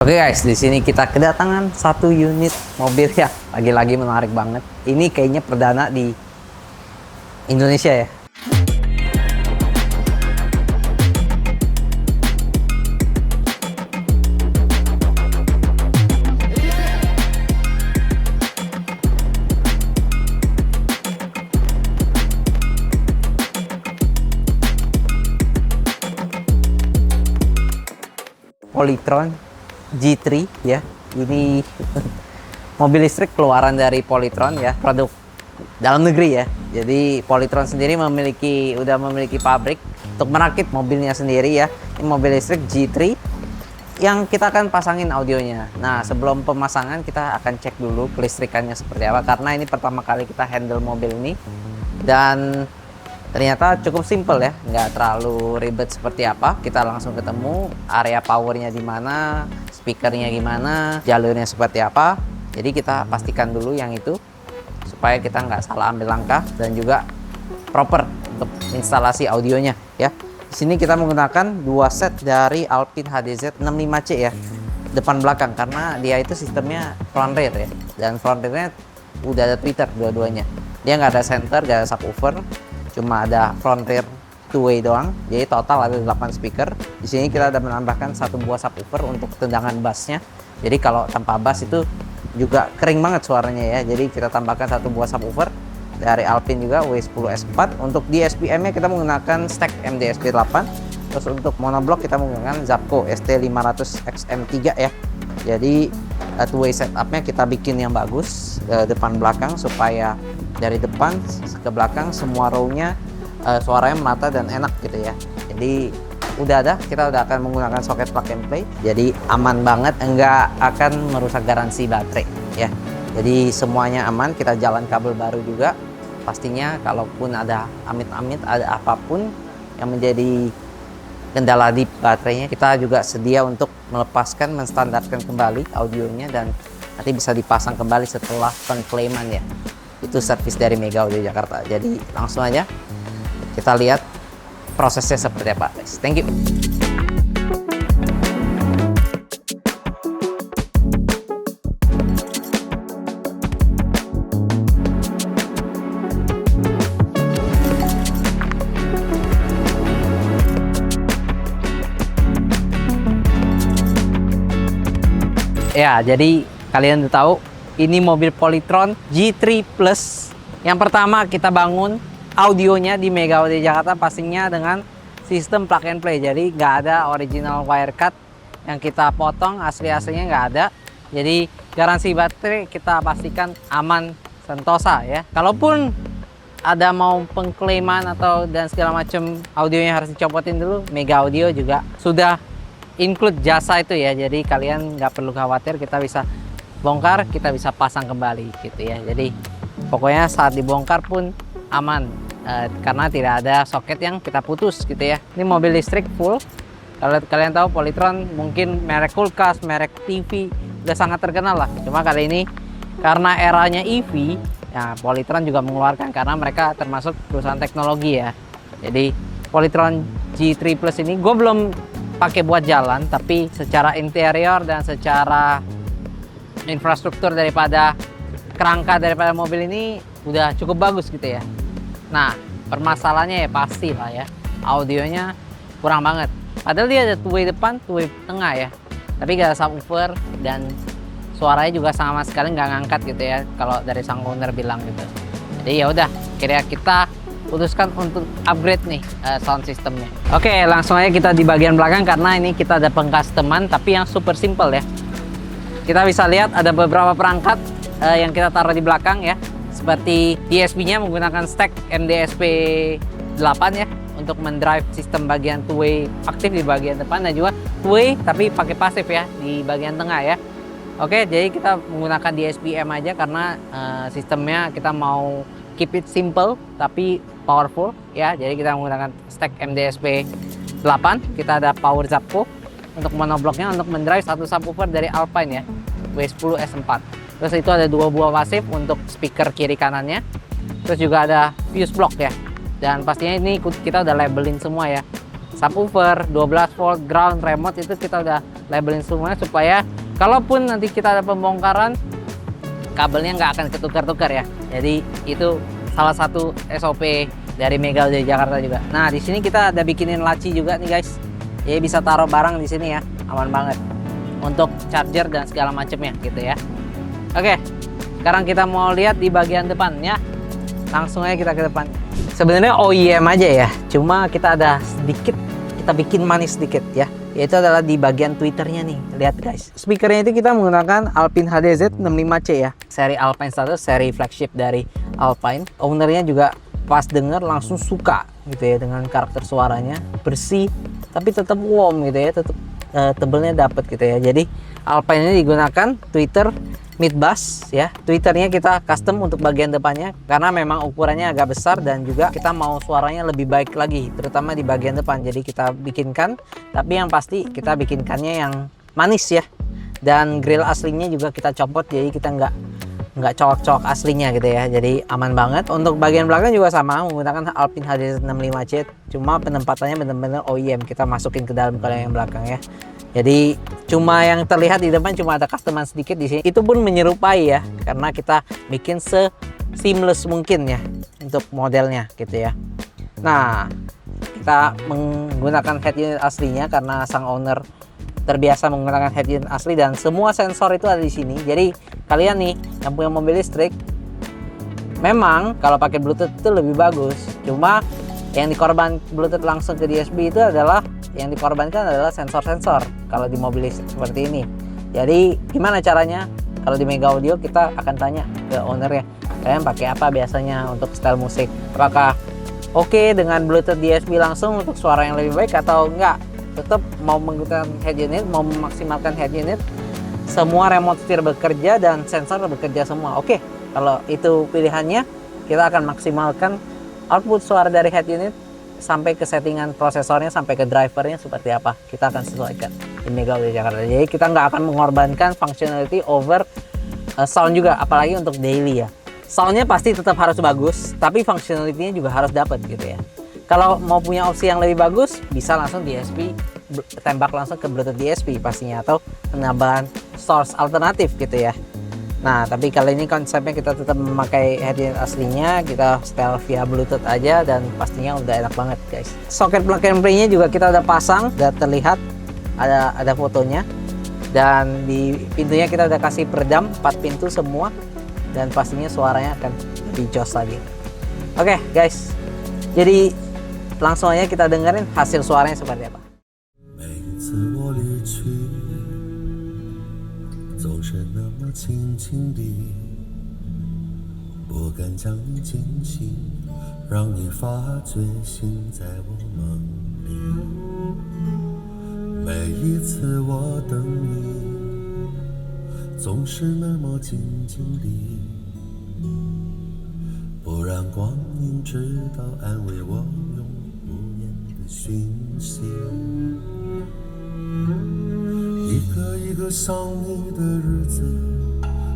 Oke guys, di sini kita kedatangan satu unit mobil ya, lagi-lagi menarik banget. Ini kayaknya perdana di Indonesia ya. Polytron G3 ya, ini mobil listrik keluaran dari Polytron ya, produk dalam negeri ya. Jadi Polytron sendiri udah memiliki pabrik untuk merakit mobilnya sendiri ya. Ini mobil listrik G3 yang kita akan pasangin audionya. Nah, sebelum pemasangan kita akan cek dulu kelistrikannya seperti apa, karena ini pertama kali kita handle mobil ini dan ternyata cukup simple ya, nggak terlalu ribet seperti apa. Kita langsung ketemu area powernya di mana, speakernya gimana, jalurnya seperti apa. Jadi kita pastikan dulu yang itu supaya kita nggak salah ambil langkah dan juga proper untuk instalasi audionya ya. Di sini kita menggunakan dua set dari Alpine HDZ 65C ya, depan belakang, karena dia itu sistemnya front rear ya, dan front rearnya udah ada tweeter dua-duanya. Dia nggak ada center, nggak ada subwoofer, cuma ada front rear two-way doang. Jadi total ada 8 speaker. Di sini kita ada menambahkan satu buah subwoofer untuk tendangan bassnya. Jadi kalau tanpa bass itu juga kering banget suaranya ya. Jadi kita tambahkan satu buah subwoofer dari Alpine juga W10S4. Untuk di SPM-nya kita menggunakan stack MD-SP8. Terus untuk monoblock kita menggunakan Zapco ST500XM3 ya. Jadi two-way setup-nya kita bikin yang bagus depan belakang supaya dari depan ke belakang semua row-nya suaranya merata dan enak gitu ya. Jadi kita udah akan menggunakan soket plug and play, jadi aman banget, enggak akan merusak garansi baterai ya. Jadi semuanya aman. Kita jalan kabel baru juga pastinya. Kalaupun ada amit-amit ada apapun yang menjadi kendala di baterainya, kita juga sedia untuk melepaskan, menstandarkan kembali audionya dan nanti bisa dipasang kembali setelah pengklaiman ya. Itu servis dari Mega Audio Jakarta. Jadi langsung aja kita lihat prosesnya seperti apa guys. Thank you. Ya, jadi kalian udah tahu ini mobil Polytron G3 Plus. Yang pertama kita bangun audionya di Mega Audio Jakarta pastinya dengan sistem plug and play. Jadi nggak ada original wire cut yang kita potong, asli-aslinya nggak ada. Jadi garansi baterai kita pastikan aman sentosa ya. Kalaupun ada mau pengklaiman atau dan segala macam audionya harus dicopotin dulu, Mega Audio juga sudah include jasa itu ya. Jadi kalian nggak perlu khawatir, kita bisa bongkar, kita bisa pasang kembali gitu ya. Jadi pokoknya saat dibongkar pun aman karena tidak ada soket yang kita putus gitu ya. Ini mobil listrik full. Kalau kalian tahu Polytron mungkin merek kulkas, merek TV udah sangat terkenal lah. Cuma kali ini karena eranya EV ya, Polytron juga mengeluarkan, karena mereka termasuk perusahaan teknologi ya. Jadi Polytron G3 Plus ini gue belum pakai buat jalan, tapi secara interior dan secara infrastruktur daripada kerangka daripada mobil ini udah cukup bagus gitu ya. Nah, permasalahannya ya pasti lah ya, audionya kurang banget. Padahal dia ada two-way depan, two-way tengah ya, tapi gak ada subwoofer dan suaranya juga sama sekali nggak ngangkat gitu ya, kalau dari sang owner bilang gitu. Jadi ya udah, kira kita putuskan untuk upgrade nih sound systemnya. Oke, langsung aja kita di bagian belakang, karena ini kita ada pengcustoman tapi yang super simple ya. Kita bisa lihat ada beberapa perangkat yang kita taruh di belakang ya, seperti DSP-nya menggunakan stack MD-SP8 ya, untuk mendrive sistem bagian two-way aktif di bagian depan, dan juga two-way tapi pakai pasif ya di bagian tengah ya. Oke, jadi kita menggunakan DSP-M aja karena sistemnya kita mau keep it simple tapi powerful ya. Jadi kita menggunakan stack MD-SP8. Kita ada power Zapco untuk monoblocknya, untuk mendrive satu subwoofer dari Alpine ya, W10S4. Terus itu ada dua buah pasif untuk speaker kiri kanannya. Terus juga ada fuse block ya. Dan pastinya ini kita udah labelin semua ya, subwoofer, 12 volt, ground, remote, itu kita udah labelin semuanya supaya kalaupun nanti kita ada pembongkaran, kabelnya nggak akan ketukar-tukar ya. Jadi itu salah satu SOP dari Mega Audio Jakarta juga. Nah, di sini kita ada bikinin laci juga nih guys. Jadi bisa taruh barang di sini ya, aman banget untuk charger dan segala macamnya gitu ya. Oke, sekarang kita mau lihat di bagian depan ya. Langsung aja kita ke depan. Sebenarnya OEM aja ya, cuma kita ada sedikit, kita bikin manis sedikit ya. Yaitu adalah di bagian tweeternya nih. Lihat guys, speakernya itu kita menggunakan Alpine HDZ65C ya, seri Alpine 1, seri flagship dari Alpine. Ownernya juga pas denger langsung suka gitu ya dengan karakter suaranya, bersih tapi tetap warm gitu ya, tetap tebelnya dapat gitu ya. Jadi Alpine ini digunakan tweeter mid bass ya. Tweeternya kita custom untuk bagian depannya karena memang ukurannya agak besar dan juga kita mau suaranya lebih baik lagi, terutama di bagian depan. Jadi kita bikinkan, tapi yang pasti kita bikinkannya yang manis ya. Dan grill aslinya juga kita copot, jadi kita nggak colok-colok aslinya gitu ya. Jadi aman banget. Untuk bagian belakang juga sama, menggunakan Alpine HD65C, cuma penempatannya benar-benar OEM, kita masukin ke dalam kalau yang belakang ya. Jadi cuma yang terlihat di depan cuma ada customan sedikit di sini. Itu pun menyerupai ya, karena kita bikin seamless mungkin ya untuk modelnya gitu ya. Nah, kita menggunakan head unit aslinya karena sang owner terbiasa menggunakan head unit asli dan semua sensor itu ada di sini. Jadi kalian nih yang punya mobil listrik, memang kalau pakai Bluetooth itu lebih bagus. Cuma yang dikorban Bluetooth langsung ke DSP itu adalah, yang dikorbankan adalah sensor-sensor kalau di mobil listrik seperti ini. Jadi gimana caranya? Kalau di Mega Audio kita akan tanya ke ownernya, kalian pakai apa biasanya untuk style musik? Apakah oke dengan Bluetooth DSP langsung untuk suara yang lebih baik atau enggak? Tetap mau menggunakan head unit, mau memaksimalkan head unit, semua remote steer bekerja dan sensor bekerja semua. Oke, kalau itu pilihannya, kita akan maksimalkan output suara dari head unit sampai ke settingan prosesornya, sampai ke drivernya seperti apa. Kita akan sesuaikan di Mega Audio Jakarta. Jadi kita nggak akan mengorbankan functionality over sound juga, apalagi untuk daily ya. Soundnya pasti tetap harus bagus, tapi functionality-nya juga harus dapat gitu ya. Kalau mau punya opsi yang lebih bagus, bisa langsung DSP, tembak langsung ke Bluetooth DSP pastinya, atau penambahan source alternatif gitu ya. Nah, tapi kali ini konsepnya kita tetap memakai head unit aslinya, kita setel via Bluetooth aja dan pastinya udah enak banget guys. Soket plug and play-nya juga kita udah pasang, udah terlihat ada fotonya. Dan di pintunya kita udah kasih peredam 4 pintu semua, dan pastinya suaranya akan lebih jos lagi. Oke guys, jadi langsung aja kita dengerin hasil suaranya seperti apa. 总是那么轻轻地，不敢将你惊醒，让你发觉醒在我梦里。每一次我等你，总是那么静静地，不让光阴知道安慰我永不言的讯息。一个一个想你的日子，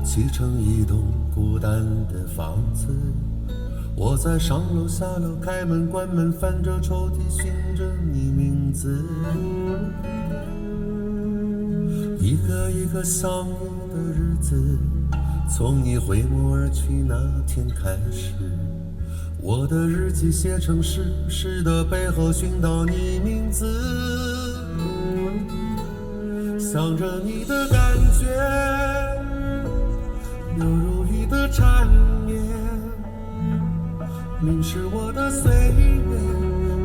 砌成一栋孤单的房子。我在上楼下楼，开门关门，翻着抽屉，寻着你名字。一个一个想你的日子，从你回眸而去那天开始，我的日记写成诗，诗的背后寻到你名字。想着你的感觉，犹如雨的缠绵，淋湿我的岁月，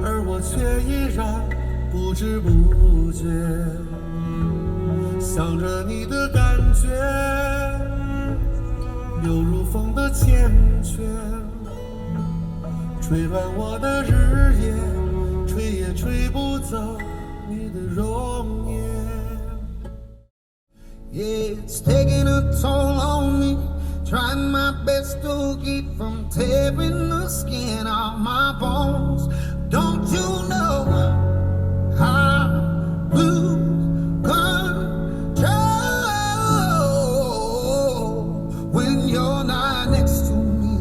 而我却依然不知不觉。想着你的感觉，犹如风的缱绻，吹乱我的日夜，吹也吹不走你的容颜。It's taking a toll on me, trying my best to keep from tearing the skin off my bones. Don't you know I lose control when you're not next to me?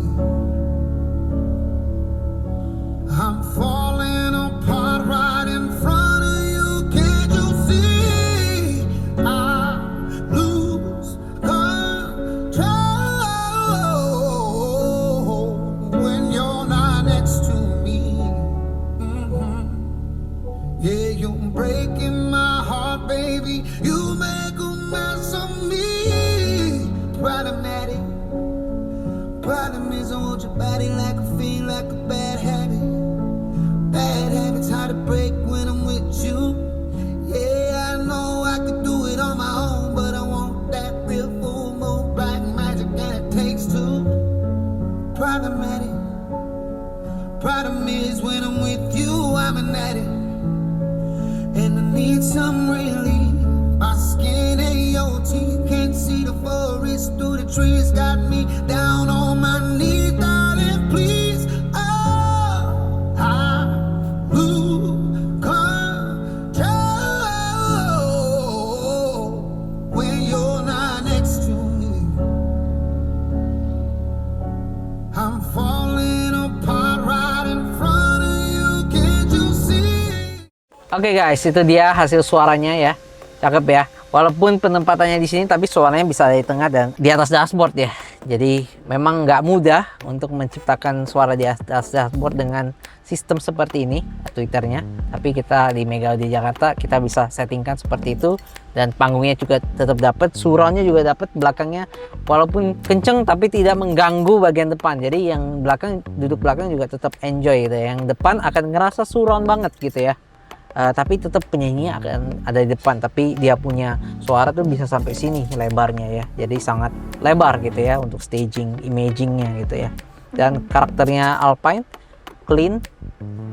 I'm falling apart right in front Problem is I want your body like a fiend, like a bad habit. Bad habits hard to break when I'm with you. Yeah, I know I could do it on my own, but I want that real full moon, black magic, and it takes two. Problematic. Problem is when I'm with you, I'm an addict, and I need some relief. My skin AOT, can't see the forest through the trees. Got me down on my knees, darling, please. Oh, I lose control when you're not next to me. I'm falling apart right in front of you. Can't you see? Oke guys, itu dia hasil suaranya ya. Cakep ya. Walaupun penempatannya di sini, tapi suaranya bisa di tengah dan di atas dashboard ya. Jadi memang nggak mudah untuk menciptakan suara di atas dashboard dengan sistem seperti ini, tweeternya. Tapi kita di Mega Audio Jakarta kita bisa settingkan seperti itu, dan panggungnya juga tetap dapat, surroundnya juga dapat belakangnya. Walaupun kenceng tapi tidak mengganggu bagian depan. Jadi yang belakang, duduk belakang juga tetap enjoy gitu. Yang depan akan ngerasa surround banget gitu ya. Tapi tetap penyanyinya akan ada di depan, tapi dia punya suara tuh bisa sampai sini lebarnya ya, jadi sangat lebar gitu ya untuk staging, imagingnya gitu ya. Dan karakternya Alpine, clean,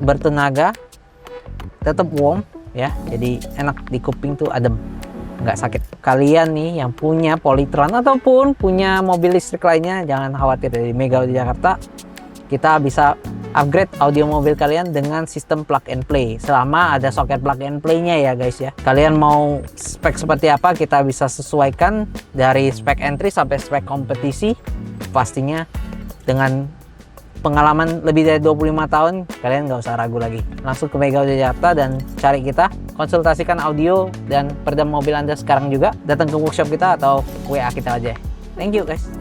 bertenaga, tetap warm ya, jadi enak di kuping tuh, adem, nggak sakit. Kalian nih yang punya Polytron ataupun punya mobil listrik lainnya, jangan khawatir, dari Mega Audio Jakarta kita bisa upgrade audio mobil kalian dengan sistem plug and play, selama ada soket plug and play-nya ya guys ya. Kalian mau spek seperti apa, kita bisa sesuaikan dari spek entry sampai spek kompetisi. Pastinya dengan pengalaman lebih dari 25 tahun, kalian nggak usah ragu lagi. Langsung ke Mega Audio Jakarta dan cari kita, konsultasikan audio dan peredam mobil Anda sekarang juga. Datang ke workshop kita atau WA kita aja. Thank you guys.